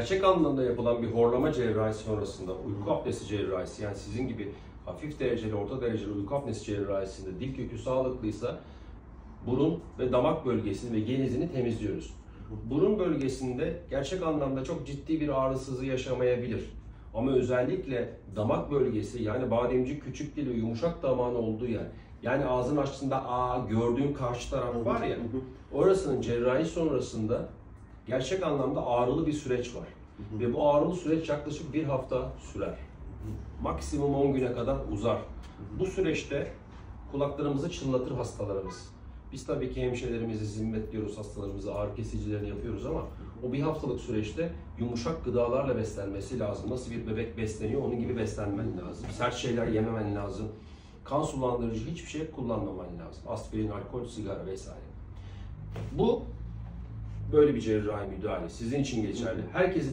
Gerçek anlamda yapılan bir horlama cerrahisi sonrasında uyku apnesi cerrahisi, yani sizin gibi hafif dereceli, orta dereceli uyku apnesi cerrahisinde dil kökü sağlıklıysa burun ve damak bölgesini ve genizini temizliyoruz. Burun bölgesinde gerçek anlamda çok ciddi bir ağrısızlığı yaşamayabilir. Ama özellikle damak bölgesi, yani bademcik küçük dili, yumuşak damağın olduğu yer, yani ağzını açtığında gördüğün karşı taraf var ya, orasının cerrahi sonrasında gerçek anlamda ağrılı bir süreç var. Ve bu ağrılı süreç yaklaşık 1 hafta sürer. Maksimum 10 güne kadar uzar. Bu süreçte kulaklarımızı çınlatır hastalarımız. Biz tabii ki hemşirelerimizi zimmetliyoruz, hastalarımızı ağrı kesicilerini yapıyoruz ama o 1 haftalık süreçte yumuşak gıdalarla beslenmesi lazım. Nasıl bir bebek besleniyor, onun gibi beslenmen lazım. Sert şeyler yememen lazım. Kan sulandırıcı hiçbir şey kullanmaman lazım. Aspirin, alkol, sigara vesaire. Bu böyle bir cerrahi müdahale. Sizin için geçerli. Herkesi